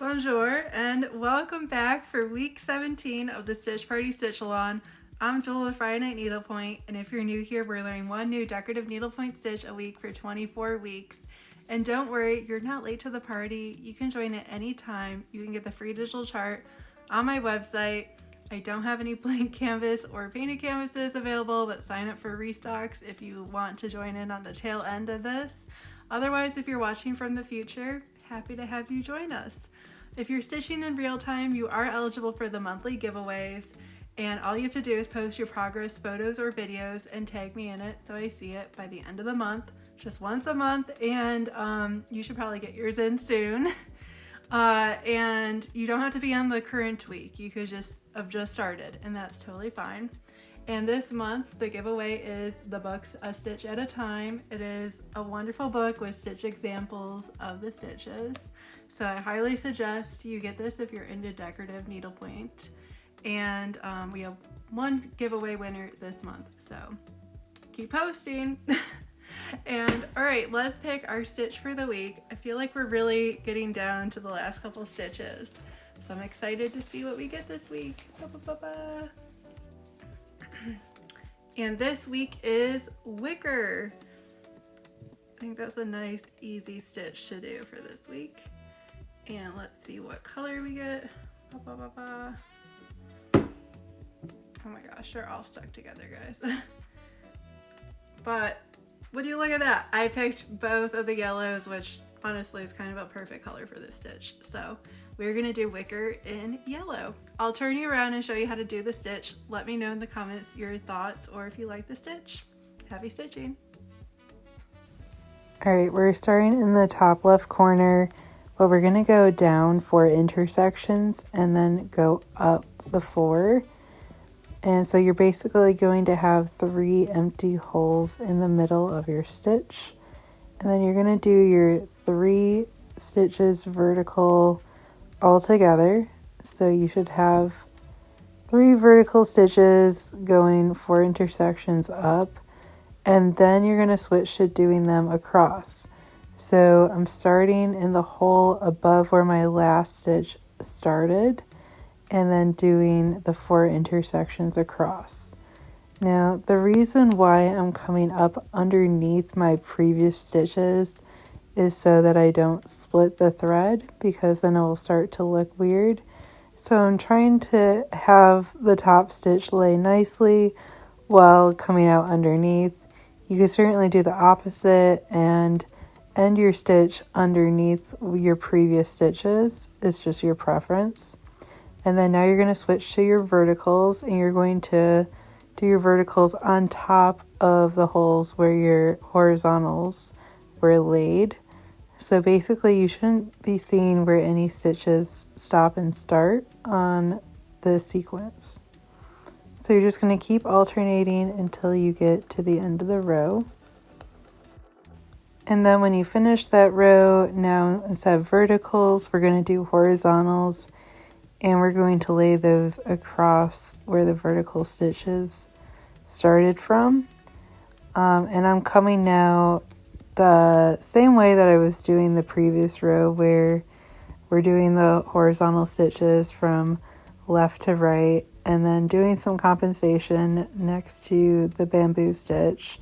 Bonjour and welcome back for week 17 of the Stitch Party Stitch Along. I'm Jewel with Friday Night Needlepoint, and if you're new here, we're learning one new decorative needlepoint stitch a week for 24 weeks. And don't worry, you're not late to the party. You can join at any time. You can get the free digital chart on my website. I don't have any blank canvas or painted canvases available, but sign up for restocks if you want to join in on the tail end of this. Otherwise, if you're watching from the future, happy to have you join us. If you're stitching in real time, you are eligible for the monthly giveaways, and all you have to do is post your progress photos or videos and tag me in it so I see it by the end of the month, just once a month, and you should probably get yours in soon. And you don't have to be on the current week. You could just have just started, and that's totally fine. And this month, the giveaway is the book's A Stitch at a Time. It is a wonderful book with stitch examples of the stitches. So I highly suggest you get this if you're into decorative needlepoint. And we have one giveaway winner this month, so keep posting. And all right, let's pick our stitch for the week. I feel like we're really getting down to the last couple stitches. So I'm excited to see what we get this week. Ba-ba-ba-ba. And this week is wicker. I think that's a nice, easy stitch to do for this week. And let's see what color we get. Ba, ba, ba, ba. Oh my gosh, they're all stuck together, guys. But would you look at that? I picked both of the yellows, which honestly is kind of a perfect color for this stitch. So we're gonna do wicker in yellow. I'll turn you around and show you how to do the stitch. Let me know in the comments your thoughts or if you like the stitch. Happy stitching. All right, we're starting in the top left corner, but we're gonna go down 4 intersections and then go up the 4. And so you're basically going to have 3 empty holes in the middle of your stitch. And then you're gonna do your 3 stitches vertical all together. So you should have 3 vertical stitches going 4 intersections up, and then you're going to switch to doing them across. So I'm starting in the hole above where my last stitch started, and then doing the 4 intersections across. Now, the reason why I'm coming up underneath my previous stitches is so that I don't split the thread, because then it will start to look weird. So I'm trying to have the top stitch lay nicely while coming out underneath. You can certainly do the opposite and end your stitch underneath your previous stitches. It's just your preference. And then now you're going to switch to your verticals, and you're going to do your verticals on top of the holes where your horizontals were laid. So basically you shouldn't be seeing where any stitches stop and start on the sequence. So you're just going to keep alternating until you get to the end of the row. And then when you finish that row, now instead of verticals, we're going to do horizontals, and we're going to lay those across where the vertical stitches started from. And I'm coming now the same way that I was doing the previous row, where we're doing the horizontal stitches from left to right, and then doing some compensation next to the bamboo stitch,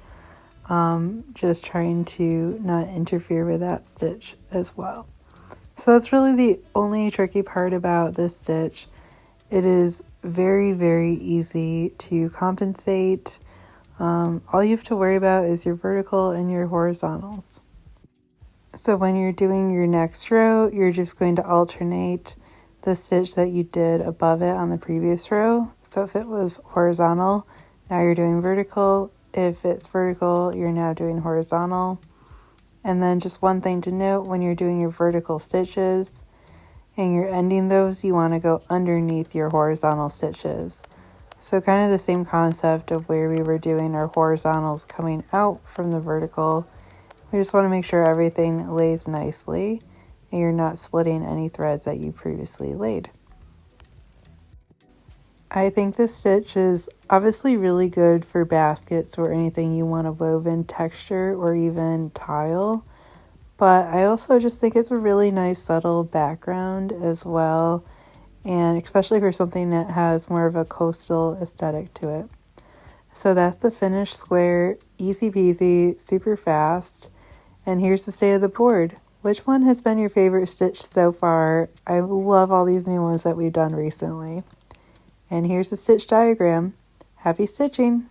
just trying to not interfere with that stitch as well. So that's really the only tricky part about this stitch. It is very, very easy to compensate. All you have to worry about is your vertical and your horizontals. So when you're doing your next row, you're just going to alternate the stitch that you did above it on the previous row. So if it was horizontal, now you're doing vertical. If it's vertical, you're now doing horizontal. And then just one thing to note, when you're doing your vertical stitches and you're ending those, you want to go underneath your horizontal stitches. So kind of the same concept of where we were doing our horizontals coming out from the vertical. We just want to make sure everything lays nicely and you're not splitting any threads that you previously laid. I think this stitch is obviously really good for baskets or anything you want a woven texture or even tile, but I also just think it's a really nice subtle background as well, and especially for something that has more of a coastal aesthetic to it. So that's the finished square, easy peasy, super fast. And here's the state of the board. Which one has been your favorite stitch so far? I love all these new ones that we've done recently. And here's the stitch diagram. Happy stitching!